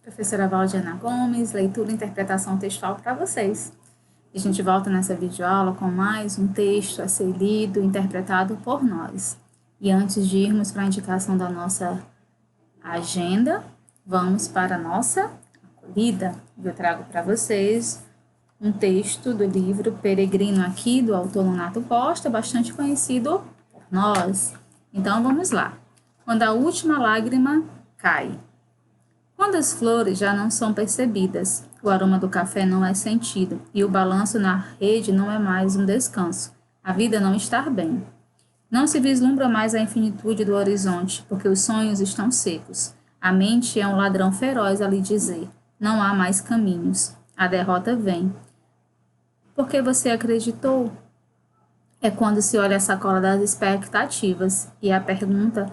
Professora Valdiana Gomes, leitura e interpretação textual para vocês. E a gente volta nessa videoaula com mais um texto a ser lido e interpretado por nós. E antes de irmos para a indicação da nossa agenda, vamos para a nossa acolhida. Eu trago para vocês um texto do livro Peregrino Aqui, do autor Nonato Costa, bastante conhecido por nós. Então, vamos lá. Quando a última lágrima cai. Quando as flores já não são percebidas, o aroma do café não é sentido e o balanço na rede não é mais um descanso. A vida não está bem. Não se vislumbra mais a infinitude do horizonte, porque os sonhos estão secos. A mente é um ladrão feroz a lhe dizer: não há mais caminhos. A derrota vem. Porque você acreditou? É quando se olha a sacola das expectativas e a pergunta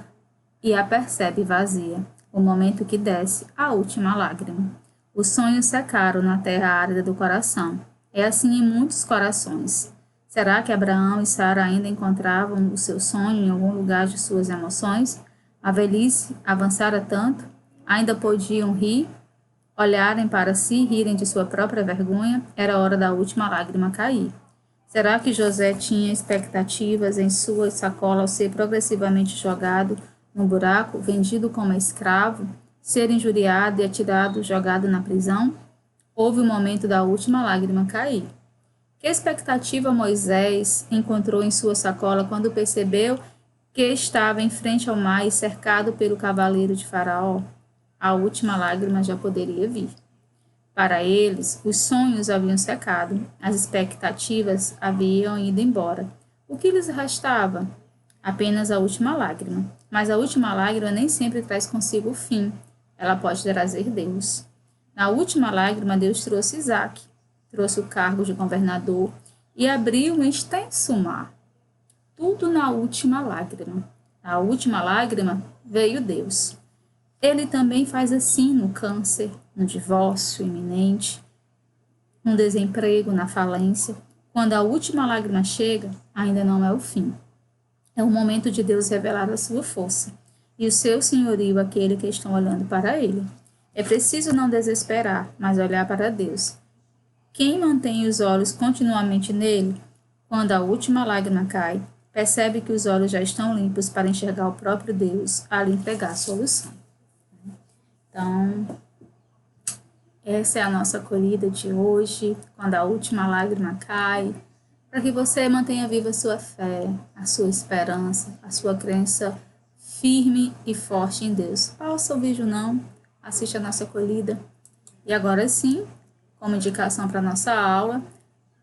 e a percebe vazia. O momento que desce a última lágrima. Os sonhos secaram na terra árida do coração. É assim em muitos corações. Será que Abraão e Sara ainda encontravam o seu sonho em algum lugar de suas emoções? A velhice avançara tanto? Ainda podiam rir? Olharem para si, rirem de sua própria vergonha? Era hora da última lágrima cair. Será que José tinha expectativas em sua sacola ao ser progressivamente jogado no buraco, vendido como escravo, ser injuriado e atirado, jogado na prisão? Houve o momento da última lágrima cair. Que expectativa Moisés encontrou em sua sacola quando percebeu que estava em frente ao mar e cercado pelo cavaleiro de Faraó? A última lágrima já poderia vir. Para eles, os sonhos haviam secado, as expectativas haviam ido embora. O que lhes restava? Apenas a última lágrima. Mas a última lágrima nem sempre traz consigo o fim. Ela pode trazer Deus. Na última lágrima, Deus trouxe Isaac, trouxe o cargo de governador e abriu um extenso mar. Tudo na última lágrima. Na última lágrima veio Deus. Ele também faz assim no câncer, no divórcio iminente, no desemprego, na falência. Quando a última lágrima chega, ainda não é o fim. É o momento de Deus revelar a sua força e o seu senhorio àquele que estão olhando para ele. É preciso não desesperar, mas olhar para Deus. Quem mantém os olhos continuamente nele, quando a última lágrima cai, percebe que os olhos já estão limpos para enxergar o próprio Deus a lhe entregar a solução. Então, essa é a nossa acolhida de hoje, quando a última lágrima cai, para que você mantenha viva a sua fé, a sua esperança, a sua crença firme e forte em Deus. Pausa o vídeo não, assiste a nossa acolhida. E agora sim, como indicação para a nossa aula,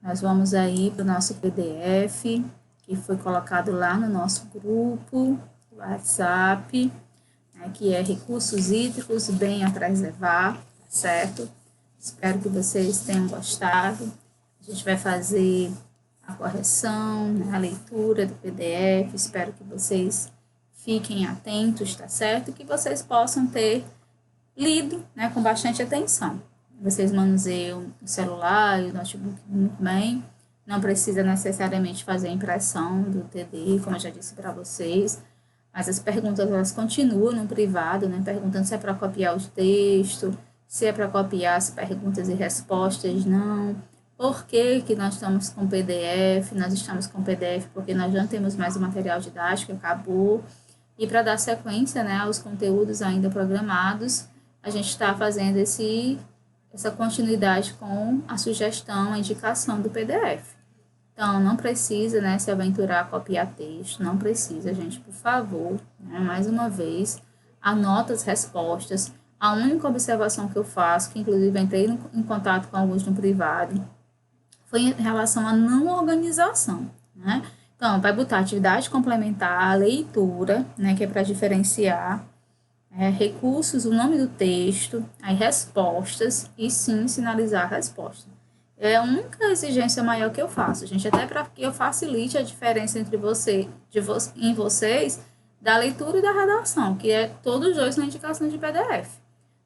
nós vamos aí para o nosso PDF, que foi colocado lá no nosso grupo, WhatsApp, que é Recursos Hídricos Bem a Preservar, certo? Espero que vocês tenham gostado. A gente vai fazer a correção, a leitura do PDF. Espero que vocês fiquem atentos, tá certo? Que vocês possam ter lido, com bastante atenção. Vocês manuseiam o celular e o notebook muito bem. Não precisa necessariamente fazer a impressão do TD, como eu já disse para vocês. Mas as perguntas, elas continuam no privado, perguntando se é para copiar o texto, se é para copiar as perguntas e respostas, não. Por que que nós estamos com PDF? Nós estamos com PDF porque nós já temos mais o material didático, acabou. E para dar sequência, aos conteúdos ainda programados, a gente está fazendo essa continuidade com a sugestão, a indicação do PDF. Então, não precisa, se aventurar a copiar texto, não precisa, gente, por favor, mais uma vez, anota as respostas. A única observação que eu faço, que inclusive entrei em contato com alguns no privado, foi em relação à não organização, Então, vai botar atividade complementar, leitura, que é para diferenciar, recursos, o nome do texto, aí respostas e sim sinalizar a resposta. É a única exigência maior que eu faço, gente, até para que eu facilite a diferença entre em vocês, da leitura e da redação, que é todos dois na indicação de PDF.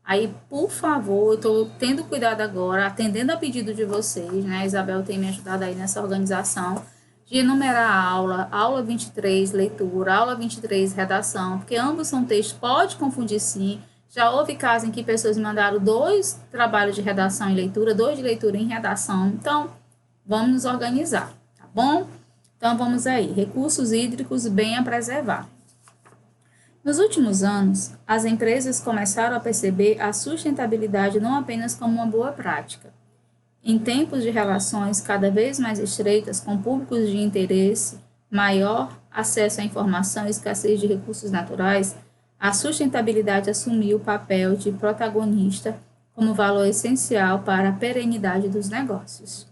Aí, por favor, eu estou tendo cuidado agora, atendendo a pedido de vocês, A Isabel tem me ajudado aí nessa organização, de enumerar a aula 23, leitura, aula 23, redação, porque ambos são textos, pode confundir sim. Já houve casos em que pessoas me mandaram 2 trabalhos de redação e leitura, 2 de leitura em redação. Então, vamos nos organizar, tá bom? Então, vamos aí. Recursos hídricos bem a preservar. Nos últimos anos, as empresas começaram a perceber a sustentabilidade não apenas como uma boa prática. Em tempos de relações cada vez mais estreitas com públicos de interesse, maior acesso à informação e escassez de recursos naturais, a sustentabilidade assumiu o papel de protagonista como valor essencial para a perenidade dos negócios.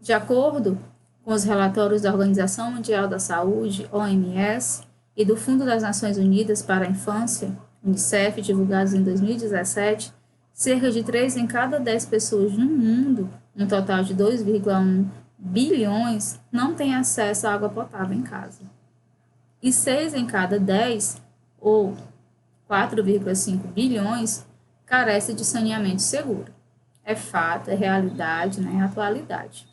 De acordo com os relatórios da Organização Mundial da Saúde, OMS, e do Fundo das Nações Unidas para a Infância, UNICEF, divulgados em 2017, cerca de 3 em cada 10 pessoas no mundo, um total de 2,1 bilhões, não têm acesso à água potável em casa. E 6 em cada 10, ou 4,5 bilhões, carece de saneamento seguro. É fato, é realidade, é atualidade.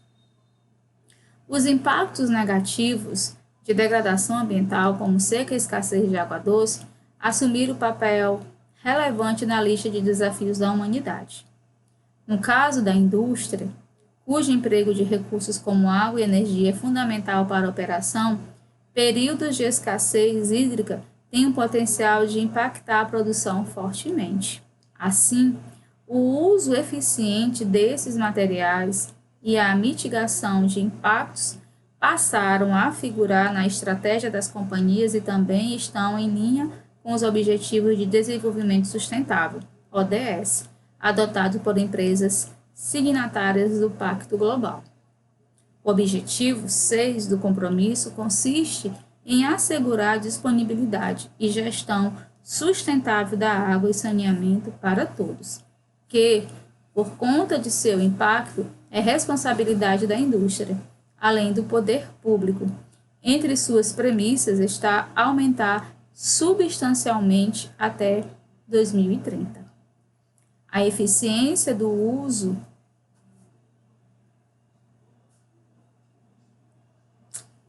Os impactos negativos de degradação ambiental, como seca e escassez de água doce, assumiram o papel relevante na lista de desafios da humanidade. No caso da indústria, cujo emprego de recursos como água e energia é fundamental para a operação, períodos de escassez hídrica têm o potencial de impactar a produção fortemente. Assim, o uso eficiente desses materiais e a mitigação de impactos passaram a figurar na estratégia das companhias e também estão em linha com os Objetivos de Desenvolvimento Sustentável, ODS, adotados por empresas signatárias do Pacto Global. O objetivo 6 do compromisso consiste em assegurar a disponibilidade e gestão sustentável da água e saneamento para todos, que, por conta de seu impacto, é responsabilidade da indústria, além do poder público. Entre suas premissas está aumentar substancialmente até 2030. A eficiência do uso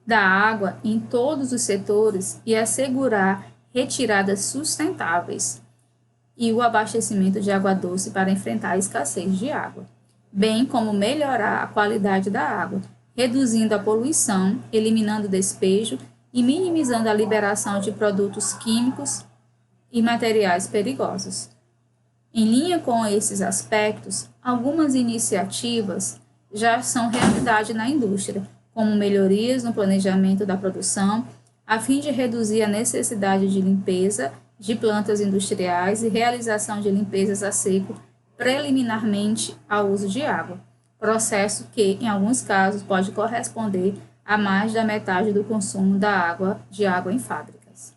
da água em todos os setores e assegurar retiradas sustentáveis e o abastecimento de água doce para enfrentar a escassez de água, bem como melhorar a qualidade da água, reduzindo a poluição, eliminando o despejo e minimizando a liberação de produtos químicos e materiais perigosos. Em linha com esses aspectos, algumas iniciativas já são realidade na indústria, como melhorias no planejamento da produção, a fim de reduzir a necessidade de limpeza de plantas industriais e realização de limpezas a seco preliminarmente ao uso de água, processo que, em alguns casos, pode corresponder a mais da metade do consumo de água em fábricas.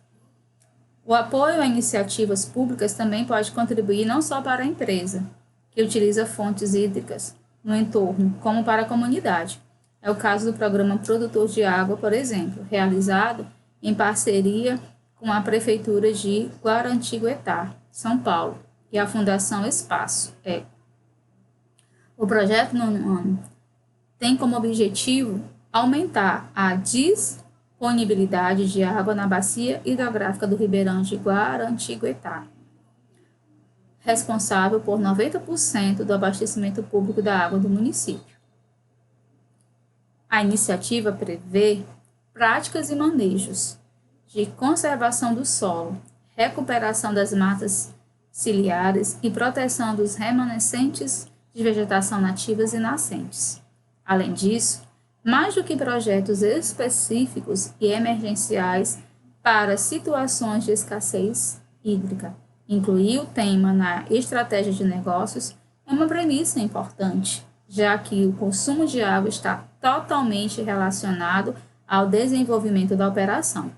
O apoio a iniciativas públicas também pode contribuir não só para a empresa, que utiliza fontes hídricas no entorno, como para a comunidade. É o caso do Programa Produtor de Água, por exemplo, realizado em parceria com a Prefeitura de Guaratinguetá, São Paulo, e a Fundação Espaço. O projeto Nono Ano tem como objetivo aumentar a disponibilidade de água na bacia hidrográfica do Ribeirão de Guaratinguetá, responsável por 90% do abastecimento público da água do município. A iniciativa prevê práticas e manejos de conservação do solo, recuperação das matas ciliares e proteção dos remanescentes de vegetação nativas e nascentes. Além disso, mais do que projetos específicos e emergenciais para situações de escassez hídrica, incluir o tema na estratégia de negócios é uma premissa importante, já que o consumo de água está totalmente relacionado ao desenvolvimento da operação.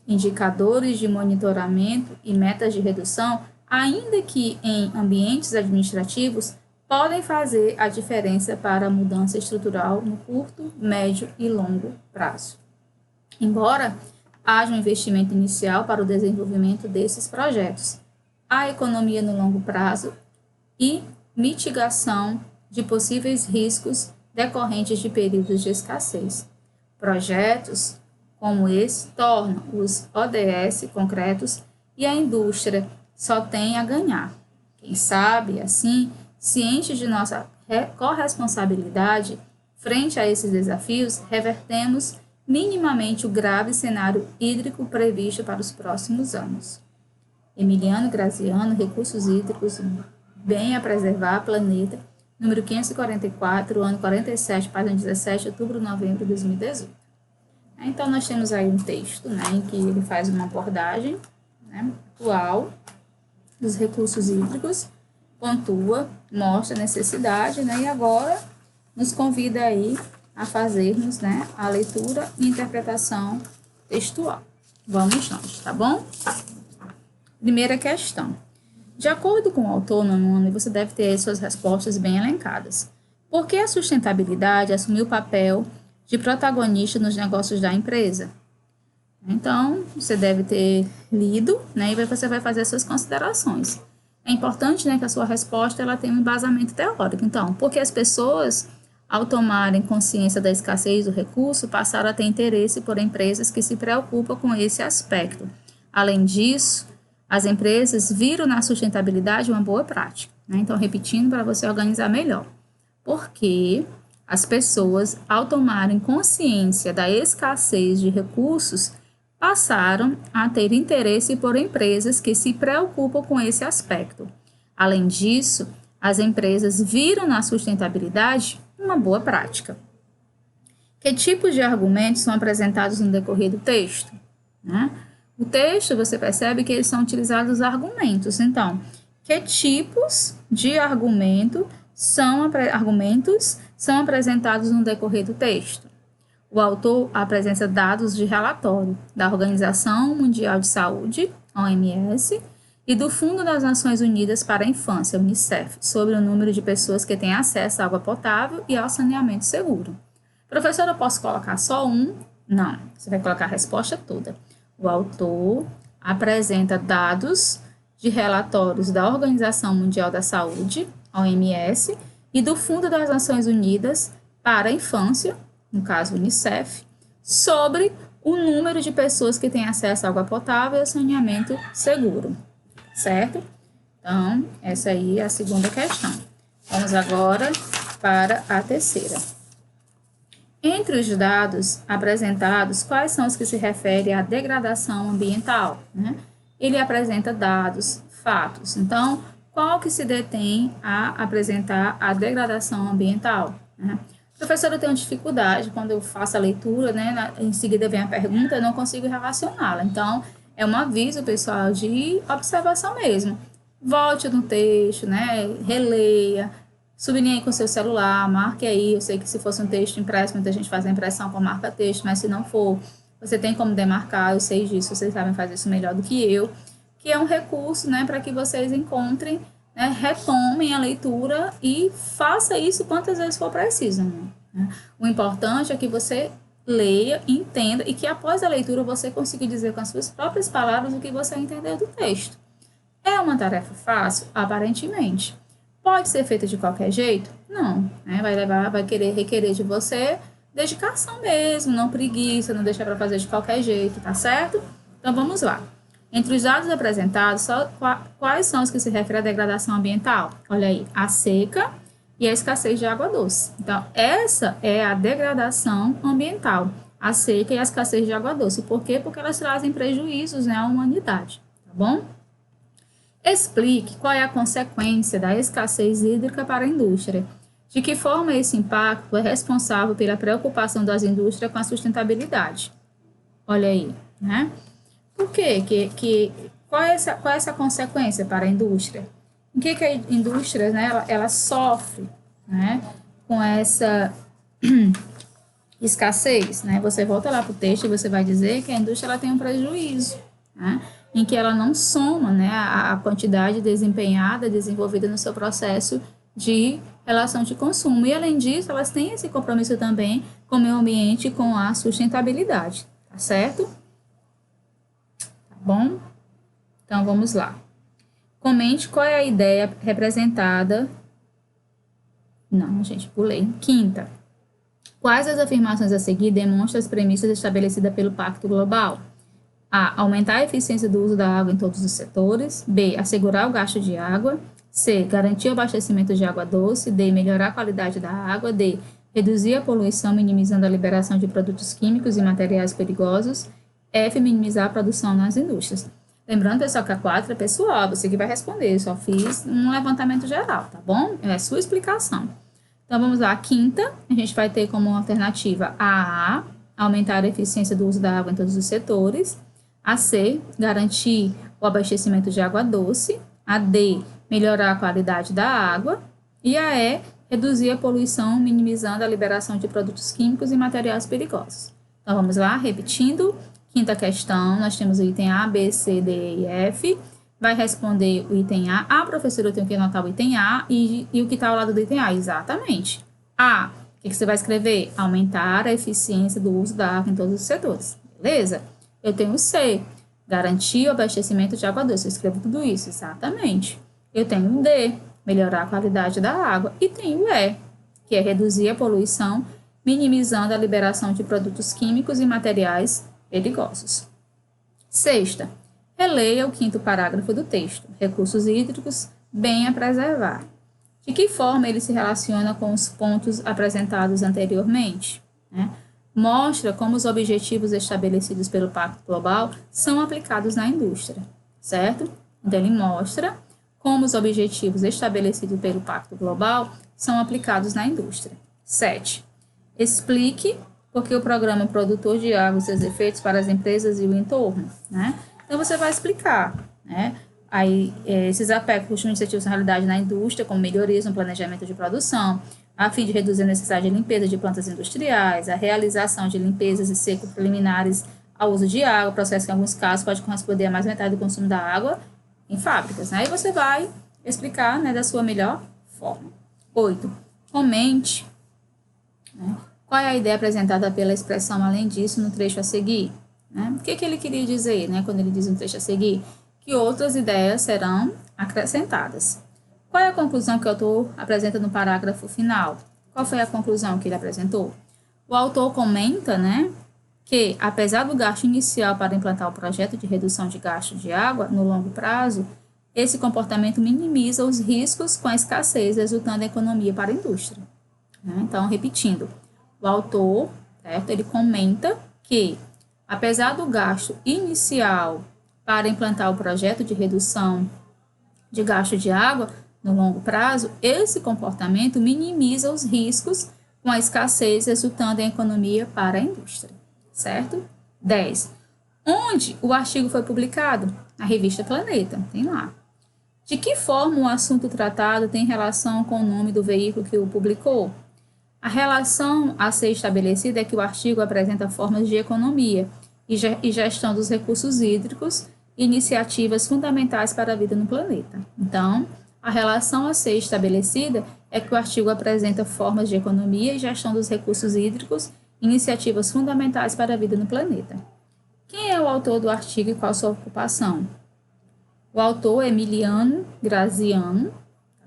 Indicadores de monitoramento e metas de redução, ainda que em ambientes administrativos, podem fazer a diferença para a mudança estrutural no curto, médio e longo prazo. Embora haja um investimento inicial para o desenvolvimento desses projetos, a economia no longo prazo e mitigação de possíveis riscos decorrentes de períodos de escassez. Projetos como esse tornam os ODS concretos e a indústria só tem a ganhar. Quem sabe, assim, cientes de nossa corresponsabilidade frente a esses desafios, revertemos minimamente o grave cenário hídrico previsto para os próximos anos. Emiliano Graziano, Recursos Hídricos, Bem a Preservar, Planeta, número 544, ano 47, página 17, outubro, novembro de 2018. Então, nós temos aí um texto, né, em que ele faz uma abordagem, né, atual dos recursos hídricos, pontua, mostra a necessidade, né, e agora nos convida aí a fazermos, né, a leitura e interpretação textual. Vamos nós, tá bom? Primeira questão. De acordo com o autor, Nonone, você deve ter suas respostas bem elencadas. Por que a sustentabilidade assumiu o papel de protagonista nos negócios da empresa? Então, você deve ter lido, né, e você vai fazer suas considerações. É importante, né, que a sua resposta ela tenha um embasamento teórico. Então, porque as pessoas, ao tomarem consciência da escassez do recurso, passaram a ter interesse por empresas que se preocupam com esse aspecto. Além disso, as empresas viram na sustentabilidade uma boa prática, né? Então, repetindo para você organizar melhor. Porque as pessoas, ao tomarem consciência da escassez de recursos, passaram a ter interesse por empresas que se preocupam com esse aspecto. Além disso, as empresas viram na sustentabilidade uma boa prática. Que tipos de argumentos são apresentados no decorrer do texto? Né? O texto, você percebe que eles são utilizados os argumentos. Então, que tipos de argumentos são apresentados no decorrer do texto? O autor apresenta dados de relatório da Organização Mundial de Saúde, OMS, e do Fundo das Nações Unidas para a Infância, UNICEF, sobre o número de pessoas que têm acesso à água potável e ao saneamento seguro. Professor, eu posso colocar só um? Não, você vai colocar a resposta toda. O autor apresenta dados de relatórios da Organização Mundial da Saúde, OMS, e do Fundo das Nações Unidas para a Infância, no caso UNICEF, sobre o número de pessoas que têm acesso à água potável e ao saneamento seguro, certo? Então, essa aí é a segunda questão. Vamos agora para a terceira. Entre os dados apresentados, quais são os que se referem à degradação ambiental? Né? Ele apresenta dados, fatos. Então, qual que se detém a apresentar a degradação ambiental? Né? Professora, eu tenho dificuldade quando eu faço a leitura, né? Em seguida vem a pergunta, eu não consigo relacioná-la. Então, é um aviso, pessoal, de observação mesmo. Volte no texto, né? Releia. Sublinhe com seu celular, marque aí. Eu sei que se fosse um texto impresso, muita gente faz a impressão com marca-texto, mas se não for, você tem como demarcar, eu sei disso, vocês sabem fazer isso melhor do que eu, que é um recurso, né, para que vocês encontrem, né, retomem a leitura e faça isso quantas vezes for preciso. Né? O importante é que você leia, entenda e que após a leitura você consiga dizer com as suas próprias palavras o que você entendeu do texto. É uma tarefa fácil? Aparentemente. Pode ser feita de qualquer jeito? Não, né? Vai requerer de você dedicação mesmo, não preguiça, não deixar para fazer de qualquer jeito, tá certo? Então vamos lá. Entre os dados apresentados, quais são os que se referem à degradação ambiental? Olha aí, a seca e a escassez de água doce. Então, essa é a degradação ambiental, a seca e a escassez de água doce. Por quê? Porque elas trazem prejuízos, né, à humanidade, tá bom? Explique qual é a consequência da escassez hídrica para a indústria. De que forma esse impacto é responsável pela preocupação das indústrias com a sustentabilidade? Olha aí, né? Por quê? Qual é essa consequência para a indústria? Em que a indústria, né, ela sofre, né, com essa escassez? Né? Você volta lá para o texto e você vai dizer que a indústria ela tem um prejuízo, né? Em que ela não soma, né, a quantidade desempenhada, desenvolvida no seu processo de relação de consumo. E, além disso, elas têm esse compromisso também com o meio ambiente e com a sustentabilidade, tá certo? Tá bom? Então, vamos lá. Comente qual é a ideia representada... Não, gente, pulei. Quinta. Quais as afirmações a seguir demonstram as premissas estabelecidas pelo Pacto Global? A. Aumentar a eficiência do uso da água em todos os setores. B. Assegurar o gasto de água. C. Garantir o abastecimento de água doce. D. Melhorar a qualidade da água. D. Reduzir a poluição, minimizando a liberação de produtos químicos e materiais perigosos. F. Minimizar a produção nas indústrias. Lembrando, pessoal, que a 4 é pessoal, você que vai responder. Eu só fiz um levantamento geral, tá bom? É a sua explicação. Então, vamos lá. A quinta, a gente vai ter como alternativa a A, aumentar a eficiência do uso da água em todos os setores. A C, garantir o abastecimento de água doce. A D, melhorar a qualidade da água. E a E, reduzir a poluição, minimizando a liberação de produtos químicos e materiais perigosos. Então, vamos lá, repetindo. Quinta questão, nós temos o item A, B, C, D e F. Vai responder o item A. Ah, professora, eu tenho que anotar o item A e o que está ao lado do item A. Exatamente. A, o que você vai escrever? Aumentar a eficiência do uso da água em todos os setores. Beleza? Eu tenho o C, garantir o abastecimento de água doce. Eu escrevo tudo isso, exatamente. Eu tenho o D, melhorar a qualidade da água. E tenho o E, que é reduzir a poluição, minimizando a liberação de produtos químicos e materiais perigosos. Sexta, releia o quinto parágrafo do texto. Recursos hídricos, bem a preservar. De que forma ele se relaciona com os pontos apresentados anteriormente? Mostra como os objetivos estabelecidos pelo Pacto Global são aplicados na indústria, certo? Então, ele mostra como os objetivos estabelecidos pelo Pacto Global são aplicados na indústria. 7. Explique por que o programa produtor de água e seus efeitos para as empresas e o entorno, Então, você vai explicar, Aí, esses aspectos iniciativas na realidade na indústria, como melhorias no planejamento de produção, a fim de reduzir a necessidade de limpeza de plantas industriais, a realização de limpezas e seco preliminares ao uso de água, processo que em alguns casos pode corresponder a mais metade do consumo da água em fábricas. Aí você vai explicar da sua melhor forma. 8. Comente qual é a ideia apresentada pela expressão além disso no trecho a seguir. O que ele queria dizer quando ele diz no trecho a seguir? Que outras ideias serão acrescentadas. Qual é a conclusão que o autor apresenta no parágrafo final? Qual foi a conclusão que ele apresentou? O autor comenta, que, apesar do gasto inicial para implantar o projeto de redução de gasto de água no longo prazo, esse comportamento minimiza os riscos com a escassez, resultando em economia para a indústria. Então, repetindo, o autor, certo, ele comenta que, apesar do gasto inicial para implantar o projeto de redução de gasto de água no longo prazo, esse comportamento minimiza os riscos com a escassez, resultando em economia para a indústria, certo? 10. Onde o artigo foi publicado? Na revista Planeta, tem lá. De que forma o assunto tratado tem relação com o nome do veículo que o publicou? A relação a ser estabelecida é que o artigo apresenta formas de economia e gestão dos recursos hídricos, iniciativas fundamentais para a vida no planeta. Então, a relação a ser estabelecida é que o artigo apresenta formas de economia e gestão dos recursos hídricos, iniciativas fundamentais para a vida no planeta. Quem é o autor do artigo e qual a sua ocupação? O autor é Emiliano Graziano,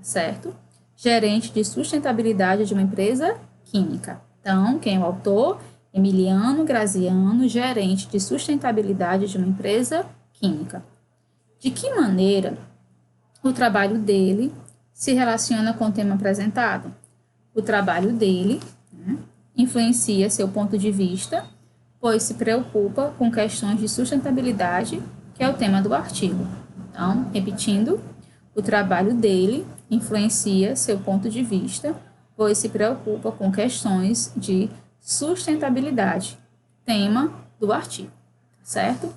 certo? Gerente de sustentabilidade de uma empresa química. Então, quem é o autor? Emiliano Graziano, gerente de sustentabilidade de uma empresa química. De que maneira o trabalho dele se relaciona com o tema apresentado? O trabalho dele influencia seu ponto de vista, pois se preocupa com questões de sustentabilidade, que é o tema do artigo. Então, repetindo, o trabalho dele influencia seu ponto de vista, pois se preocupa com questões de sustentabilidade, tema do artigo, certo?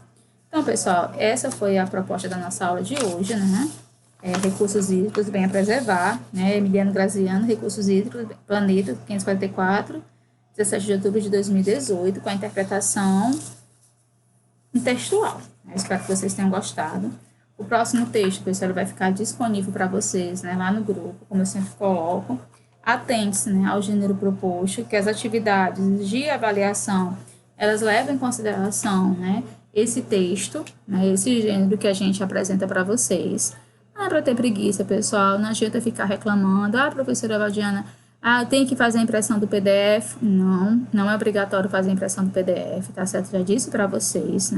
Então, pessoal, essa foi a proposta da nossa aula de hoje, recursos hídricos bem a preservar, Emiliano Graziano, recursos hídricos, Planeta 544, 17 de outubro de 2018, com a interpretação textual. Espero que vocês tenham gostado. O próximo texto, pessoal, vai ficar disponível para vocês, lá no grupo, como eu sempre coloco. Atente-se, ao gênero proposto, que as atividades de avaliação, elas levam em consideração, esse texto, esse gênero que a gente apresenta para vocês. Não é para ter preguiça, pessoal, não adianta ficar reclamando, professora Valdiana, tem que fazer a impressão do PDF. Não é obrigatório fazer a impressão do PDF, tá certo? Já disse para vocês,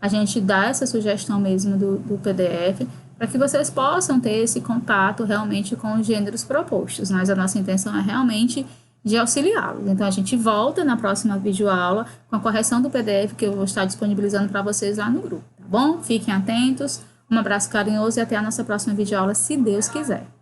a gente dá essa sugestão mesmo do PDF, para que vocês possam ter esse contato realmente com os gêneros propostos, mas a nossa intenção é realmente de auxiliá-los. Então, a gente volta na próxima videoaula com a correção do PDF que eu vou estar disponibilizando para vocês lá no grupo, tá bom? Fiquem atentos, um abraço carinhoso e até a nossa próxima videoaula, se Deus quiser.